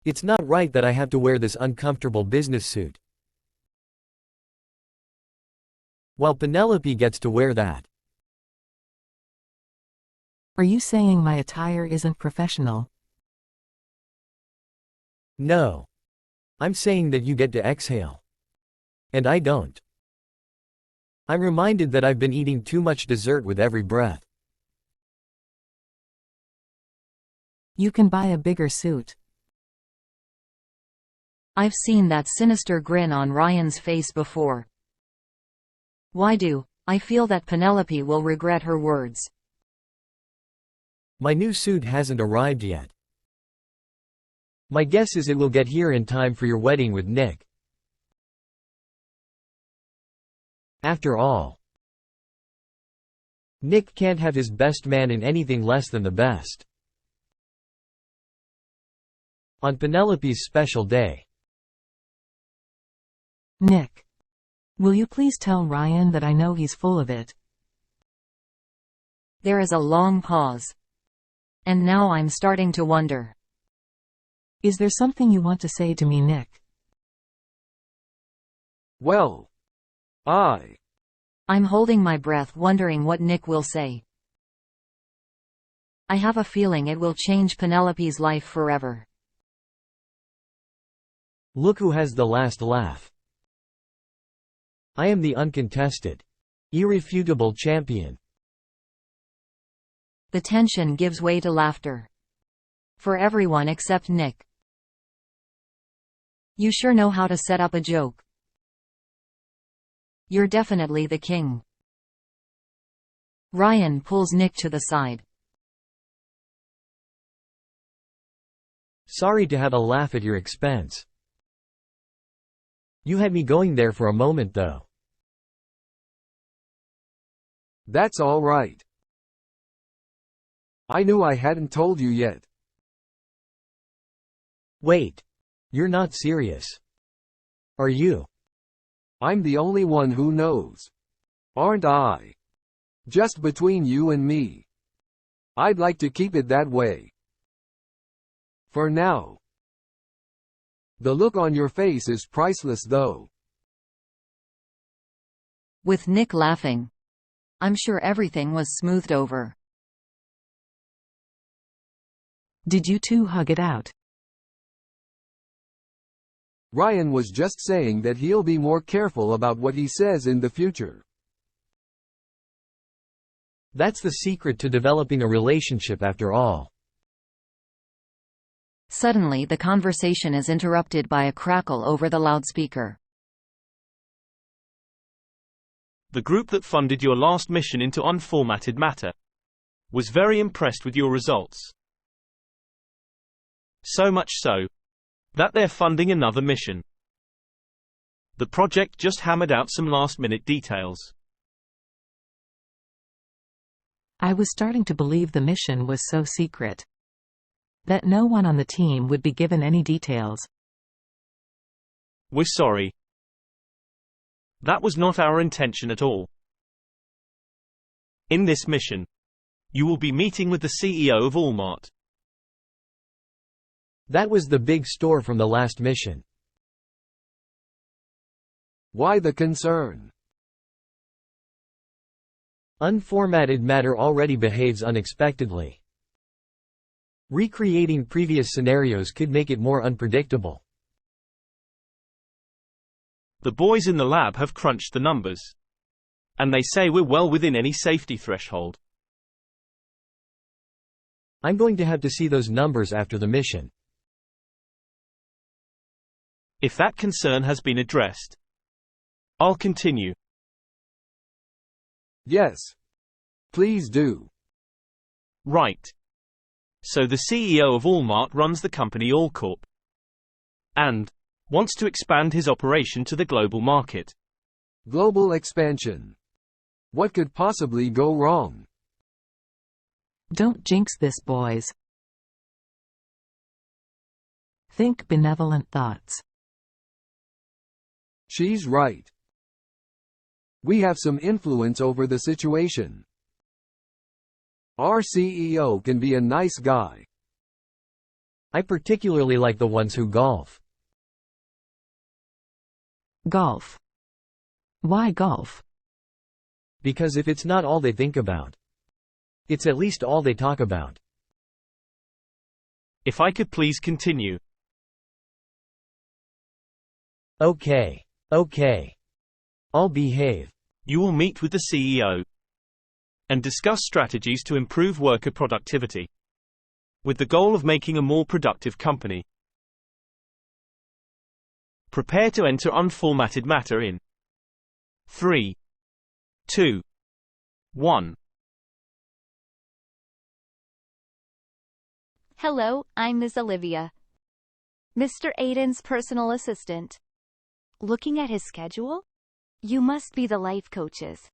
It's not right that I have to wear this uncomfortable business suit, while Penelope gets to wear that. Are you saying my attire isn't professional? No. I'm saying that you get to exhale. And I don't. I'm reminded that I've been eating too much dessert with every breath. You can buy a bigger suit. I've seen that sinister grin on Ryan's face before. Why do I feel that Penelope will regret her words? My new suit hasn't arrived yet. My guess is it will get here in time for your wedding with Nick. After all, Nick can't have his best man in anything less than the best. On Penelope's special day. Nick. Will you please tell Ryan that I know he's full of it? There is a long pause. And now I'm starting to wonder. Is there something you want to say to me, Nick? Well, I'm holding my breath, wondering what Nick will say. I have a feeling it will change Penelope's life forever. Look who has the last laugh. I am the uncontested, irrefutable champion. The tension gives way to laughter. For everyone except Nick. You sure know how to set up a joke. You're definitely the king. Ryan pulls Nick to the side. Sorry to have a laugh at your expense. You had me going there for a moment though. that's all right. I knew I hadn't told you yet. Wait. You're not serious. Are you? I'm the only one who knows. Aren't I? Just between you and me. I'd like to keep it that way. For now. The look on your face is priceless though. With Nick laughing. I'm sure everything was smoothed over. Did you two hug it out? Ryan was just saying that he'll be more careful about what he says in the future. That's the secret to developing a relationship after all. Suddenly the conversation is interrupted by a crackle over the loudspeaker. The group that funded your last mission into unformatted matter was very impressed with your results. So much so that they're funding another mission. The project just hammered out some last-minute details. I was starting to believe the mission was so secret that no one on the team would be given any details. We're sorry. That was not our intention at all. In this mission, you will be meeting with the CEO of Walmart. That was the big store from the last mission. Why the concern? Unformatted matter already behaves unexpectedly. Recreating previous scenarios could make it more unpredictable. The boys in the lab have crunched the numbers. And they say we're well within any safety threshold. I'm going to have to see those numbers after the mission. If that concern has been addressed, I'll continue. Yes. Please do. Right. So the CEO of Walmart runs the company Allcorp. And wants to expand his operation to the global market. Global expansion. What could possibly go wrong? Don't jinx this, boys. Think benevolent thoughts. She's right. We have some influence over the situation. Our CEO can be a nice guy. I particularly like the ones who golf. Golf. Why golf? Because if it's not all they think about, it's at least all they talk about. If I could please continue. Okay. Okay. I'll behave. You will meet with the CEO and discuss strategies to improve worker productivity, with the goal of making a more productive company. Prepare to enter unformatted matter in 3, 2, 1. Hello, I'm Ms. Olivia, Mr. Aiden's personal assistant. Looking at his schedule? You must be the life coaches.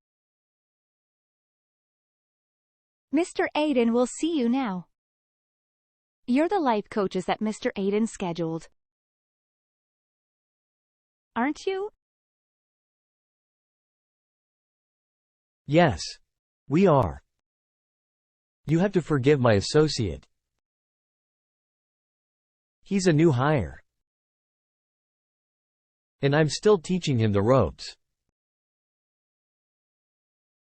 Mr. Aiden will see you now. You're the life coaches that Mr. Aiden scheduled, aren't you? Yes. We are. You have to forgive my associate. He's a new hire. And I'm still teaching him the ropes.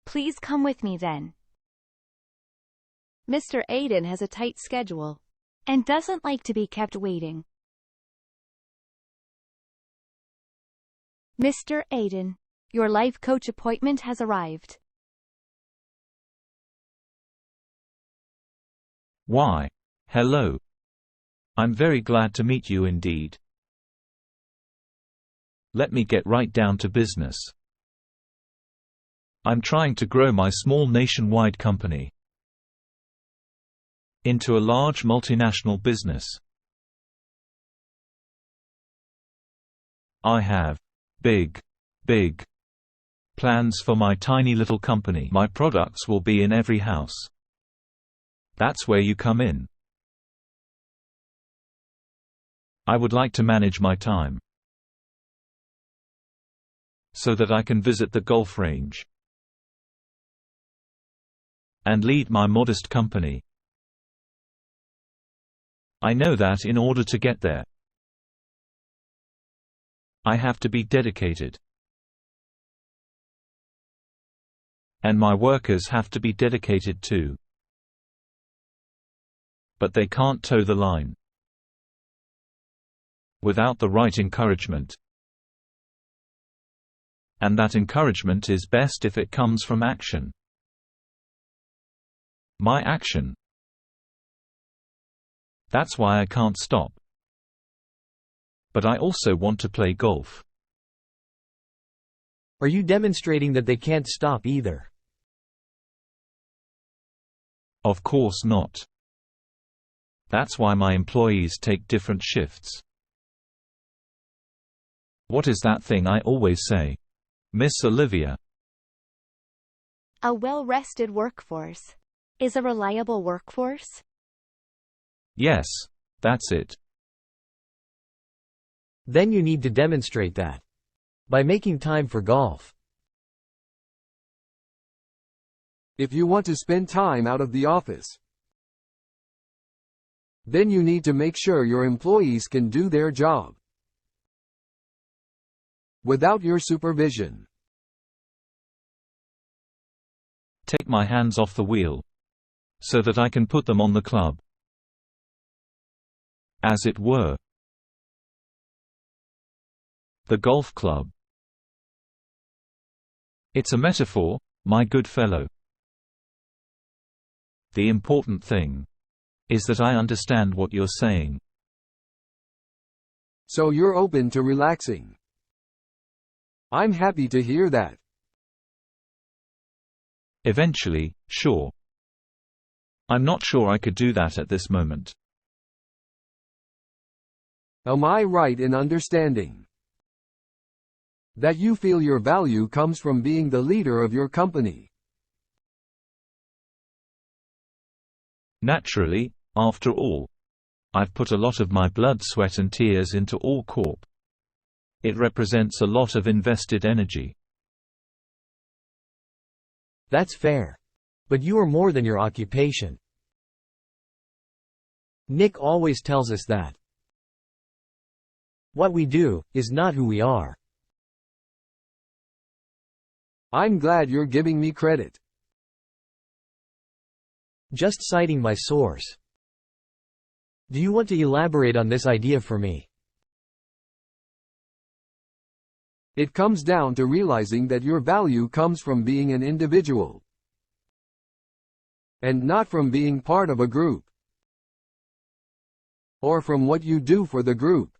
Please come with me then. Mr. Aiden has a tight schedule and doesn't like to be kept waiting. Mr. Aiden, your life coach appointment has arrived. Why, hello. I'm very glad to meet you indeed. Let me get right down to business. I'm trying to grow my small nationwide company into a large multinational business. I have big plans for my tiny little company. My products will be in every house. That's where you come in. I would like to manage my time so that I can visit the golf range and lead my modest company. I know that in order to get there, I have to be dedicated. And my workers have to be dedicated too. But they can't toe the line without the right encouragement. And that encouragement is best if it comes from action. My action. That's why I can't stop. But I also want to play golf. Are you demonstrating that they can't stop either? Of course not. That's why my employees take different shifts. What is that thing I always say, Miss Olivia? A well-rested workforce is a reliable workforce. Yes, that's it. Then you need to demonstrate that by making time for golf. If you want to spend time out of the office, then you need to make sure your employees can do their job without your supervision. Take my hands off the wheel so that I can put them on the club, as it were. The golf club. It's a metaphor, my good fellow. The important thing is that I understand what you're saying. So you're open to relaxing. I'm happy to hear that. Eventually, sure. I'm not sure I could do that at this moment. Am I right in understanding that you feel your value comes from being the leader of your company? Naturally, after all, I've put a lot of my blood, sweat and tears into All Corp. It represents a lot of invested energy. That's fair. But you are more than your occupation. Nick always tells us that what we do is not who we are. I'm glad you're giving me credit. Just citing my source. Do you want to elaborate on this idea for me? It comes down to realizing that your value comes from being an individual, and not from being part of a group, or from what you do for the group.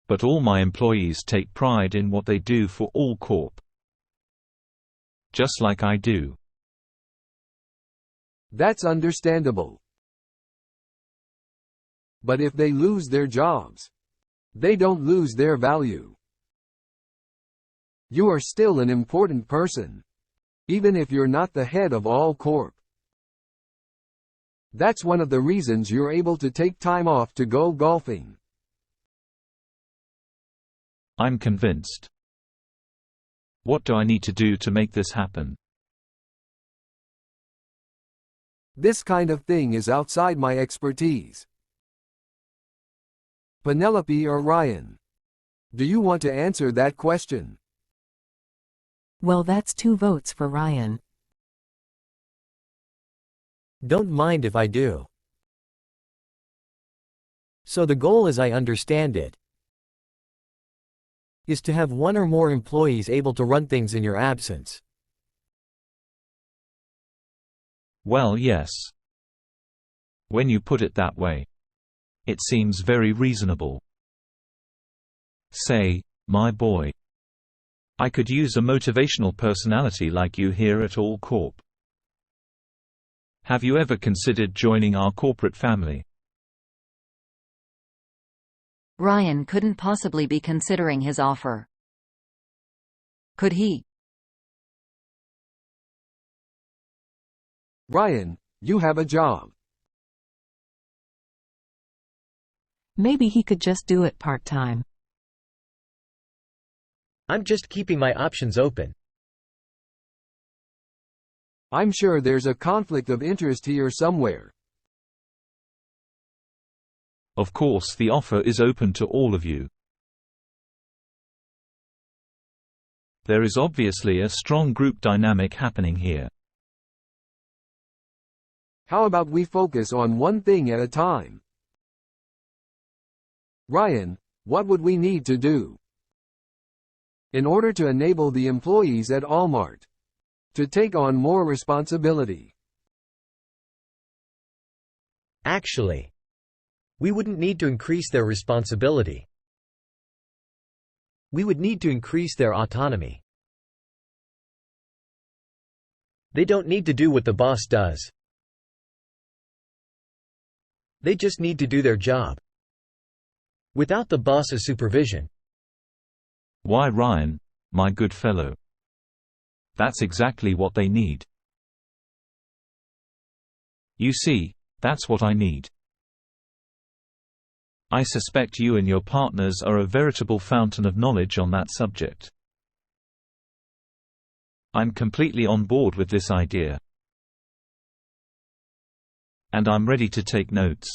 But all my employees take pride in what they do for All Corp. Just like I do. That's understandable. But if they lose their jobs, they don't lose their value. You are still an important person, even if you're not the head of All Corp. That's one of the reasons you're able to take time off to go golfing. I'm convinced. What do I need to do to make this happen? This kind of thing is outside my expertise. Penelope or Ryan? Do you want to answer that question? Well, that's 2 votes for Ryan. Don't mind if I do. So the goal, as I understand it, is to have 1 or more employees able to run things in your absence. Well, yes. When you put it that way, it seems very reasonable. Say, my boy. I could use a motivational personality like you here at All Corp. Have you ever considered joining our corporate family? Ryan couldn't possibly be considering his offer. Could he? Ryan, you have a job. Maybe he could just do it part-time. I'm just keeping my options open. I'm sure there's a conflict of interest here somewhere. Of course, the offer is open to all of you. There is obviously a strong group dynamic happening here. How about we focus on one thing at a time? Ryan, what would we need to do in order to enable the employees at Walmart to take on more responsibility? Actually, we wouldn't need to increase their responsibility. We would need to increase their autonomy. They don't need to do what the boss does. They just need to do their job, without the boss's supervision. Why, Ryan, my good fellow? That's exactly what they need. You see, that's what I need. I suspect you and your partners are a veritable fountain of knowledge on that subject. I'm completely on board with this idea. And I'm ready to take notes.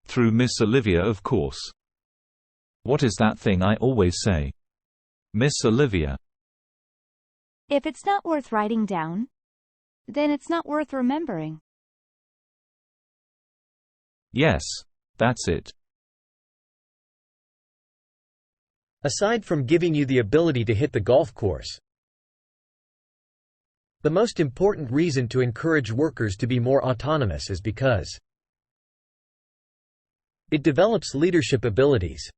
Through Miss Olivia, of course. What is that thing I always say? Miss Olivia. If it's not worth writing down, then it's not worth remembering. Yes, that's it. Aside from giving you the ability to hit the golf course, the most important reason to encourage workers to be more autonomous is because it develops leadership abilities,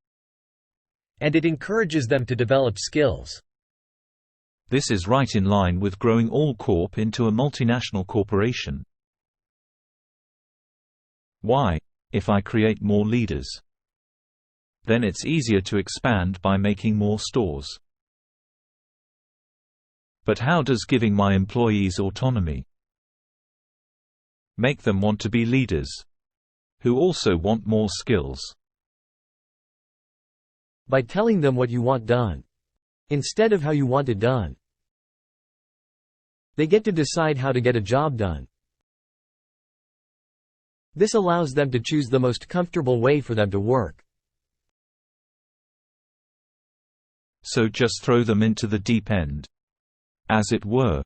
and it encourages them to develop skills. This is right in line with growing All Corp into a multinational corporation. Why? If I create more leaders, then it's easier to expand by making more stores. But how does giving my employees autonomy make them want to be leaders, who also want more skills? By telling them what you want done, instead of how you want it done. They get to decide how to get a job done. This allows them to choose the most comfortable way for them to work. So just throw them into the deep end, as it were.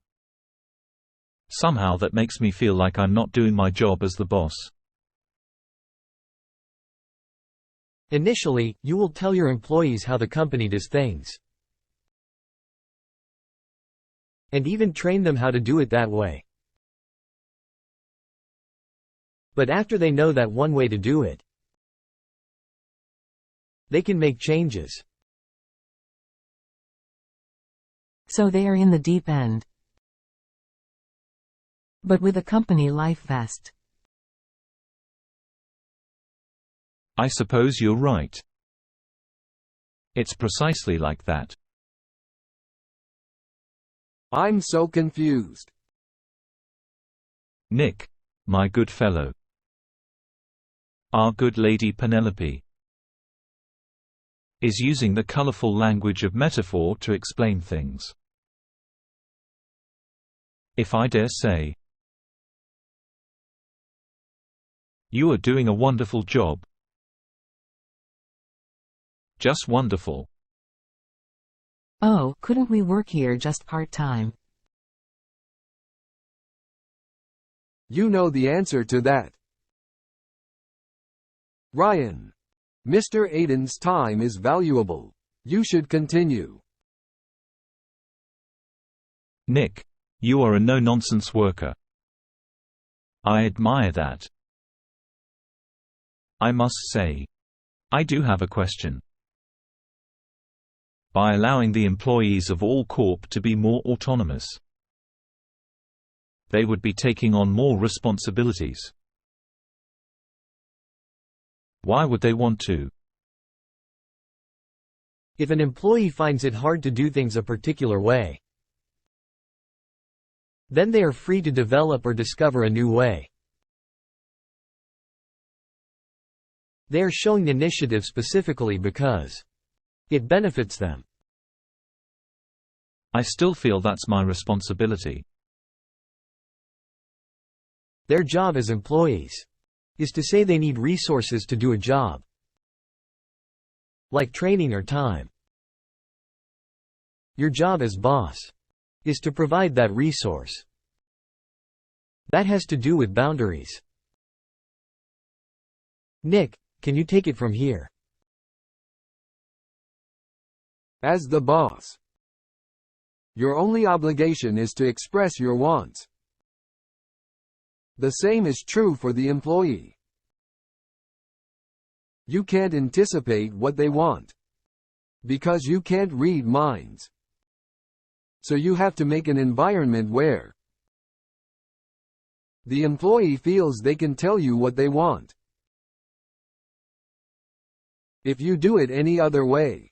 Somehow that makes me feel like I'm not doing my job as the boss. Initially, you will tell your employees how the company does things, and even train them how to do it that way. But after they know that one way to do it, they can make changes. So they are in the deep end, but with a company life vest. I suppose you're right. It's precisely like that. I'm so confused. Nick, my good fellow. Our good lady Penelope is using the colorful language of metaphor to explain things. If I dare say, you are doing a wonderful job. Just wonderful. Oh, couldn't we work here just part-time? You know the answer to that. Ryan. Mr. Aiden's time is valuable. You should continue. Nick, you are a no-nonsense worker. I admire that. I must say, I do have a question. By allowing the employees of All Corp to be more autonomous, they would be taking on more responsibilities. Why would they want to? If an employee finds it hard to do things a particular way, then they are free to develop or discover a new way. They are showing initiative specifically because it benefits them. I still feel that's my responsibility. Their job as employees is to say they need resources to do a job, like training or time. Your job as boss is to provide that resource. That has to do with boundaries. Nick, can you take it from here? As the boss, your only obligation is to express your wants. The same is true for the employee. You can't anticipate what they want, because you can't read minds. So you have to make an environment where the employee feels they can tell you what they want. If you do it any other way,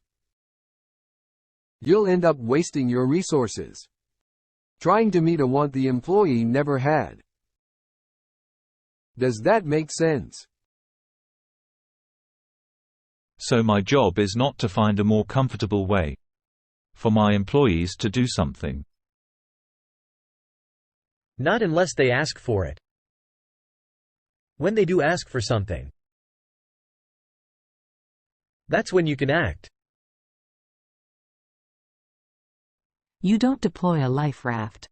you'll end up wasting your resources trying to meet a want the employee never had. Does that make sense? So my job is not to find a more comfortable way for my employees to do something. Not unless they ask for it. When they do ask for something, that's when you can act. You don't deploy a life raft.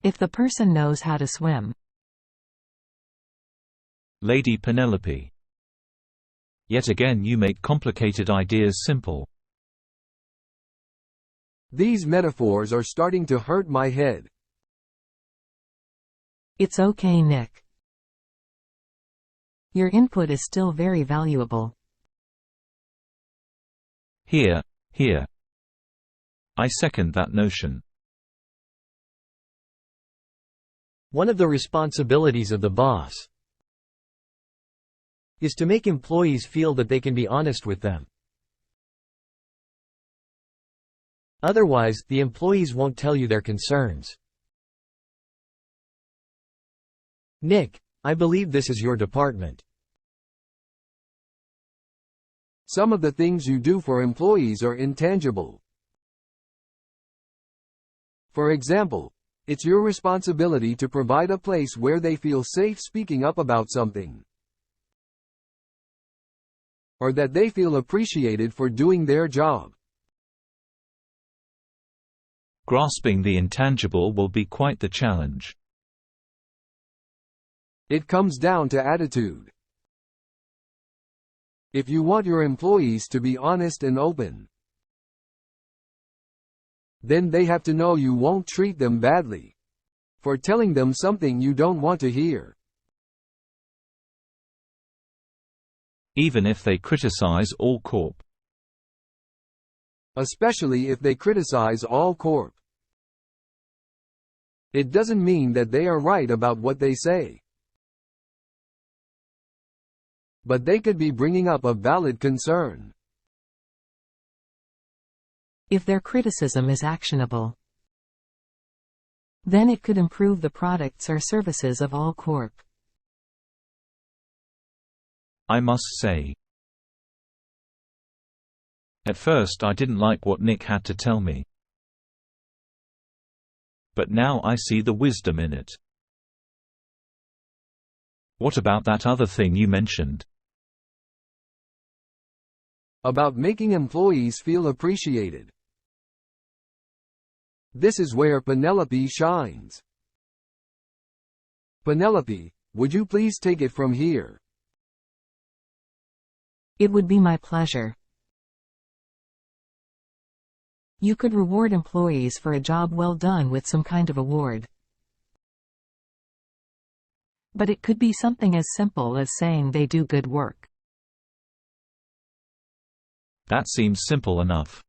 If the person knows how to swim. Lady Penelope. Yet again you make complicated ideas simple. These metaphors are starting to hurt my head. It's okay, Nick. Your input is still very valuable. Here. I second that notion. One of the responsibilities of the boss is to make employees feel that they can be honest with them. Otherwise, the employees won't tell you their concerns. Nick, I believe this is your department. Some of the things you do for employees are intangible. For example, It's your responsibility to provide a place where they feel safe speaking up about something, or that they feel appreciated for doing their job. Grasping the intangible will be quite the challenge. It comes down to attitude. If you want your employees to be honest and open, then they have to know you won't treat them badly for telling them something you don't want to hear. Even if they criticize All Corp. Especially if they criticize All Corp. It doesn't mean that they are right about what they say, but they could be bringing up a valid concern. If their criticism is actionable, then it could improve the products or services of All Corp. I must say, at first I didn't like what Nick had to tell me. But now I see the wisdom in it. What about that other thing you mentioned? About making employees feel appreciated. This is where Penelope shines. Penelope, would you please take it from here? It would be my pleasure. You could reward employees for a job well done with some kind of award. But it could be something as simple as saying they do good work. That seems simple enough.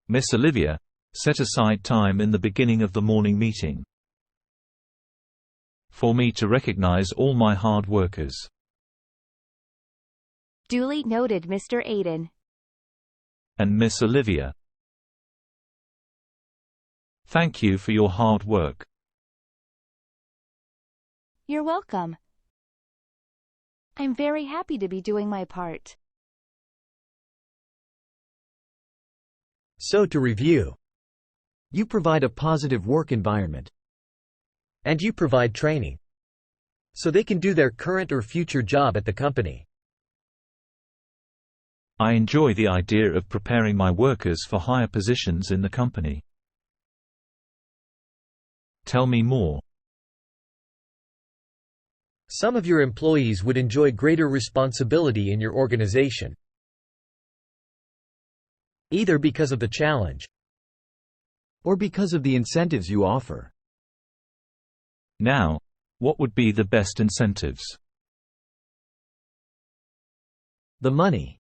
Miss Olivia, set aside time in the beginning of the morning meeting for me to recognize all my hard workers. Duly noted, Mr. Aiden. And Miss Olivia, thank you for your hard work. You're welcome. I'm very happy to be doing my part. So to review, you provide a positive work environment, and you provide training, so they can do their current or future job at the company. I enjoy the idea of preparing my workers for higher positions in the company. Tell me more. Some of your employees would enjoy greater responsibility in your organization, either because of the challenge or because of the incentives you offer. Now, what would be the best incentives? The money.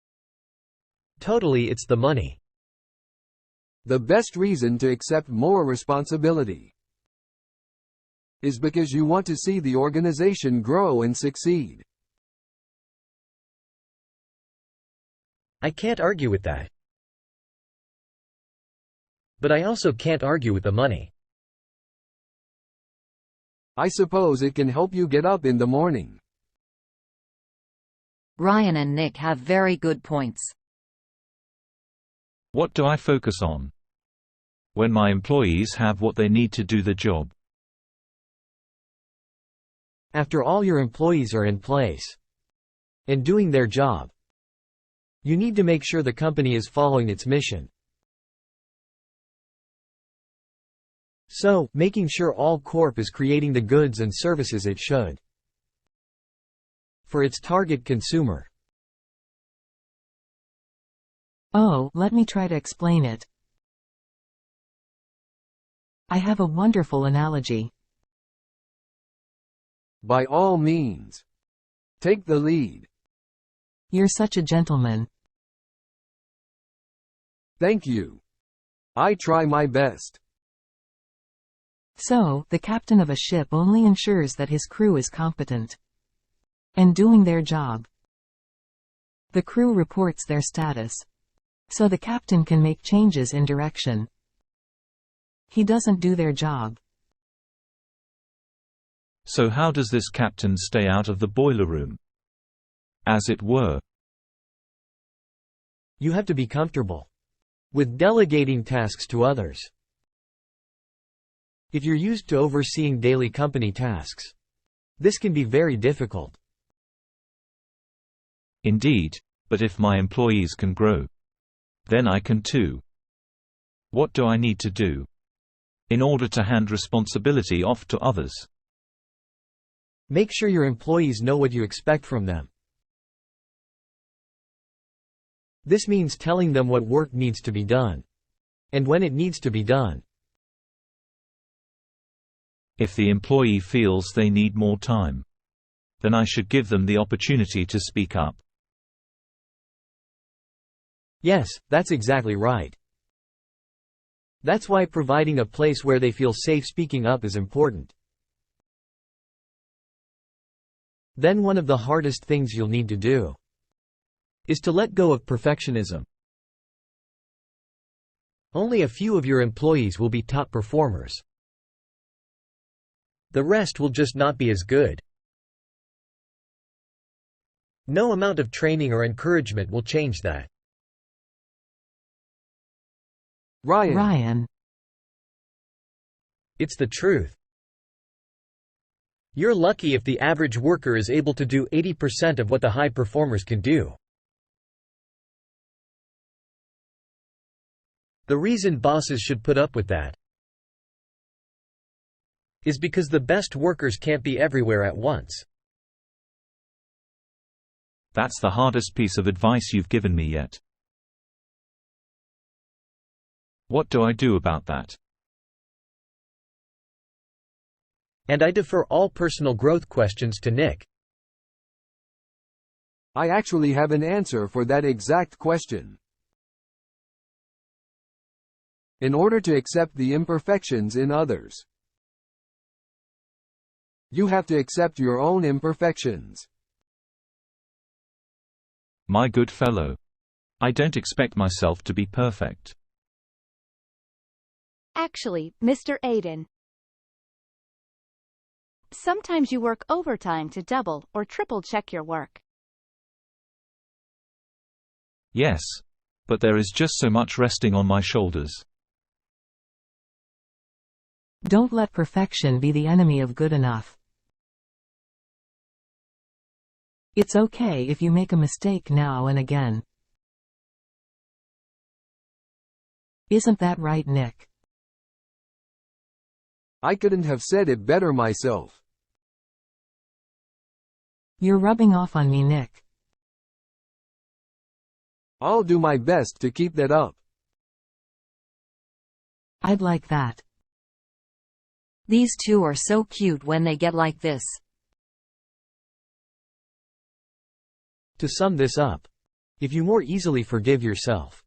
Totally, it's the money. The best reason to accept more responsibility is because you want to see the organization grow and succeed. I can't argue with that. But I also can't argue with the money. I suppose it can help you get up in the morning. Ryan and Nick have very good points. What do I focus on when my employees have what they need to do the job? After all your employees are in place and doing their job, you need to make sure the company is following its mission. So, making sure All Corp is creating the goods and services it should for its target consumer. Oh, let me try to explain it. I have a wonderful analogy. By all means, take the lead. You're such a gentleman. Thank you. I try my best. So, the captain of a ship only ensures that his crew is competent and doing their job. The crew reports their status, so the captain can make changes in direction. He doesn't do their job. So how does this captain stay out of the boiler room, as it were? You have to be comfortable with delegating tasks to others. if you're used to overseeing daily company tasks. This can be very difficult. Indeed, but if my employees can grow, then I can too. What do I need to do in order to hand responsibility off to others? Make sure your employees know what you expect from them. This means telling them what work needs to be done, and when it needs to be done. If the employee feels they need more time, then I should give them the opportunity to speak up. Yes, that's exactly right. That's why providing a place where they feel safe speaking up is important. Then one of the hardest things you'll need to do is to let go of perfectionism. Only a few of your employees will be top performers. The rest will just not be as good. No amount of training or encouragement will change that. Ryan. It's the truth. You're lucky if the average worker is able to do 80% of what the high performers can do. The reason bosses should put up with that is because the best workers can't be everywhere at once. That's the hardest piece of advice you've given me yet. What do I do about that? And I defer all personal growth questions to Nick. I actually have an answer for that exact question. In order to accept the imperfections in others, you have to accept your own imperfections. My good fellow, I don't expect myself to be perfect. Actually, Mr. Aiden, sometimes you work overtime to double or triple check your work. Yes, but there is just so much resting on my shoulders. Don't let perfection be the enemy of good enough. It's okay if you make a mistake now and again. Isn't that right, Nick? I couldn't have said it better myself. You're rubbing off on me, Nick. I'll do my best to keep that up. I'd like that. These two are so cute when they get like this. To sum this up, if you more easily forgive yourself,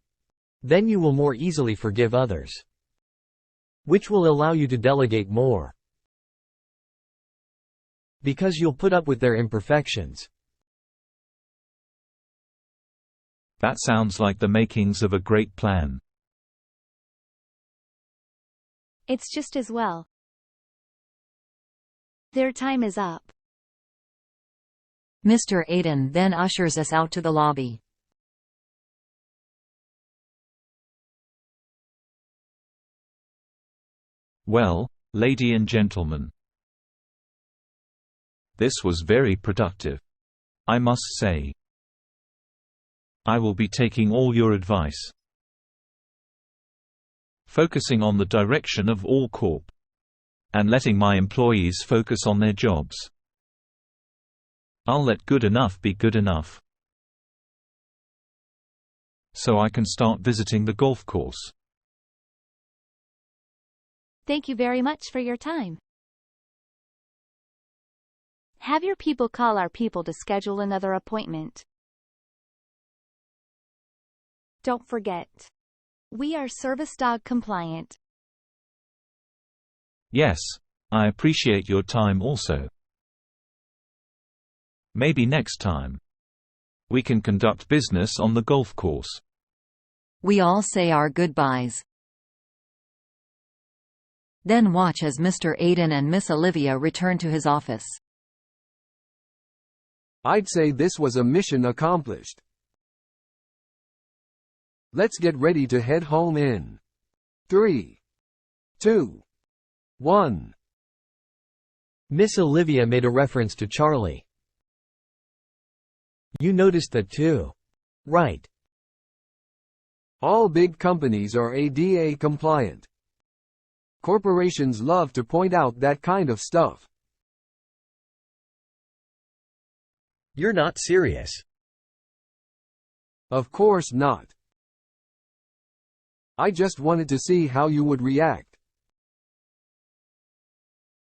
then you will more easily forgive others, which will allow you to delegate more, because you'll put up with their imperfections. That sounds like the makings of a great plan. It's just as well. Their time is up. Mr. Aiden then ushers us out to the lobby. Well, lady and gentlemen, this was very productive, I must say. I will be taking all your advice, focusing on the direction of All Corp, and letting my employees focus on their jobs. I'll let good enough be good enough, so I can start visiting the golf course. Thank you very much for your time. Have your people call our people to schedule another appointment. Don't forget, we are service dog compliant. Yes, I appreciate your time also. Maybe next time we can conduct business on the golf course. We all say our goodbyes. Then watch as Mr. Aiden and Miss Olivia return to his office. I'd say this was a mission accomplished. Let's get ready to head home in 3, 2, 1. Miss Olivia made a reference to Charlie. You noticed that too. Right. All big companies are ADA compliant. Corporations love to point out that kind of stuff. You're not serious. Of course not. I just wanted to see how you would react.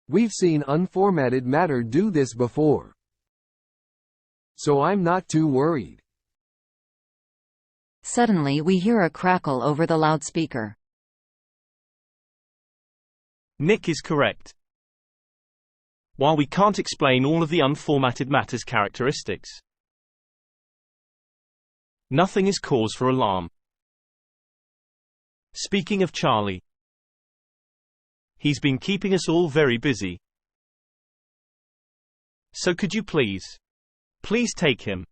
We've seen unformatted matter do this before. So I'm not too worried. Suddenly we hear a crackle over the loudspeaker. Nick is correct. While we can't explain all of the unformatted matter's characteristics, nothing is cause for alarm. Speaking of Charlie, he's been keeping us all very busy. So could you please take him?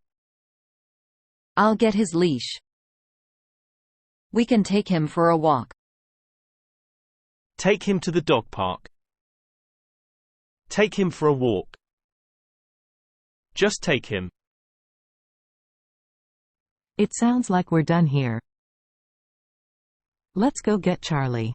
I'll get his leash. We can take him for a walk. Take him to the dog park. Take him for a walk. Just take him. It sounds like we're done here. Let's go get Charlie.